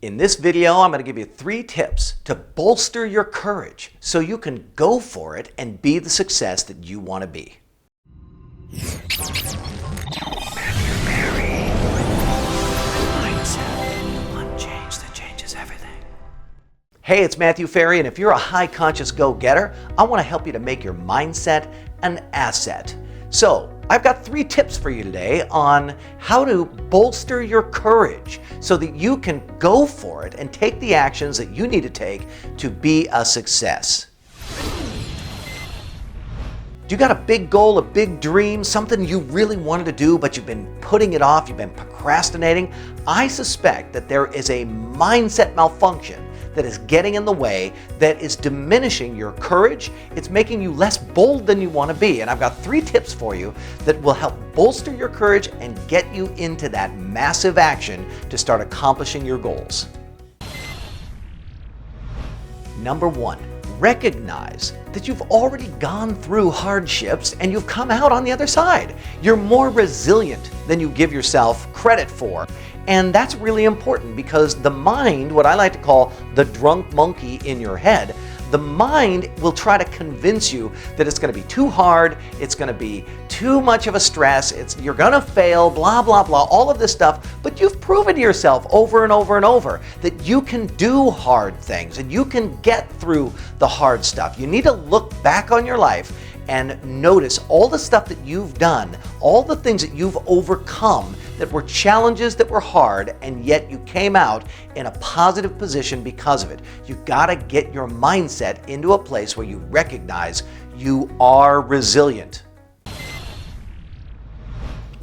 In this video, I'm going to give you 3 tips to bolster your courage so you can go for it and be the success that you want to be. Hey, it's Matthew Ferry, and if you're a high-conscious go-getter, I want to help you to make your mindset an asset. So, I've got 3 tips for you today on how to bolster your courage so that you can go for it and take the actions that you need to take to be a success. You got a big goal, a big dream, something you really wanted to do, but you've been putting it off, you've been procrastinating? I suspect that there is a mindset malfunction that is getting in the way, that is diminishing your courage. It's making you less bold than you want to be. And I've got 3 tips for you that will help bolster your courage and get you into that massive action to start accomplishing your goals. Number 1, recognize that you've already gone through hardships and you've come out on the other side. You're more resilient than you give yourself credit for. And that's really important because the mind, what I like to call the drunk monkey in your head, the mind will try to convince you that it's going to be too hard, it's going to be too much of a stress, you're going to fail, blah, blah, blah, all of this stuff. But you've proven to yourself over and over and over that you can do hard things and you can get through the hard stuff. You need to look back on your life and notice all the stuff that you've done, all the things that you've overcome that were challenges that were hard, and yet you came out in a positive position because of it. You've got to get your mindset into a place where you recognize you are resilient.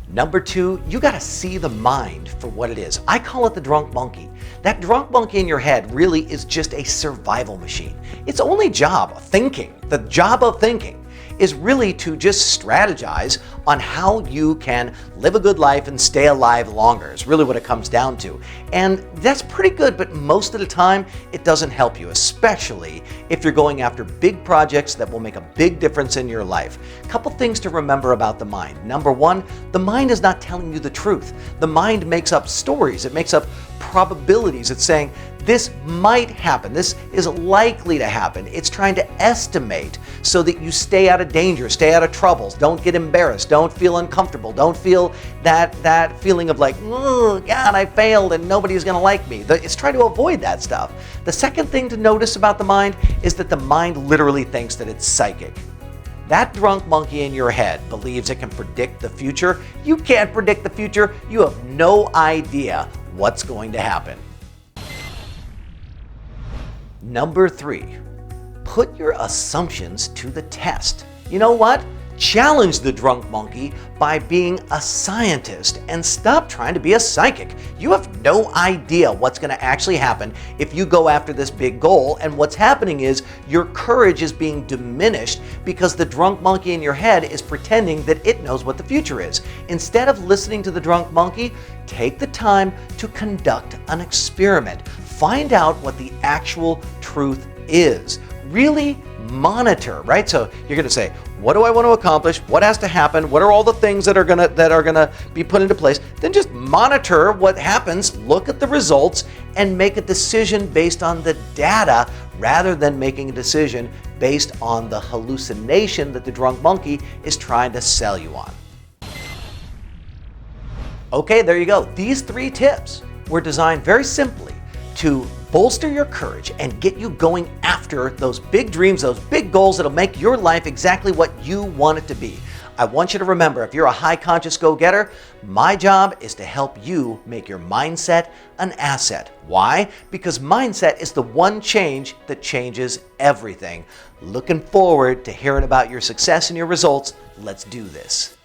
Number 2, you got to see the mind for what it is. I call it the drunk monkey. That drunk monkey in your head really is just a survival machine. Its only job, the job of thinking, is really to just strategize on how you can live a good life and stay alive longer, is really what it comes down to. And that's pretty good, but most of the time it doesn't help you, especially if you're going after big projects that will make a big difference in your life. A couple things to remember about the mind. Number 1, the mind is not telling you the truth. The mind makes up stories. It makes up probabilities. It's saying, this might happen. This is likely to happen. It's trying to estimate so that you stay out of danger, stay out of troubles, don't get embarrassed, don't feel uncomfortable, don't feel that feeling of like, oh, God, I failed and nobody's going to like me. It's trying to avoid that stuff. The second thing to notice about the mind is that the mind literally thinks that it's psychic. That drunk monkey in your head believes it can predict the future. You can't predict the future. You have no idea what's going to happen. Number 3, put your assumptions to the test. You know what? Challenge the drunk monkey by being a scientist and stop trying to be a psychic. You have no idea what's going to actually happen if you go after this big goal, and what's happening is your courage is being diminished because the drunk monkey in your head is pretending that it knows what the future is. Instead of listening to the drunk monkey, take the time to conduct an experiment. Find out what the actual truth is. Really monitor, right? So you're going to say, what do I want to accomplish? What has to happen? What are all the things that are going to be put into place? Then just monitor what happens, look at the results, and make a decision based on the data rather than making a decision based on the hallucination that the drunk monkey is trying to sell you on. Okay, there you go. These 3 tips were designed very simply to bolster your courage and get you going after those big dreams, those big goals that'll make your life exactly what you want it to be. I want you to remember, if you're a high-conscious go-getter, my job is to help you make your mindset an asset. Why? Because mindset is the one change that changes everything. Looking forward to hearing about your success and your results. Let's do this.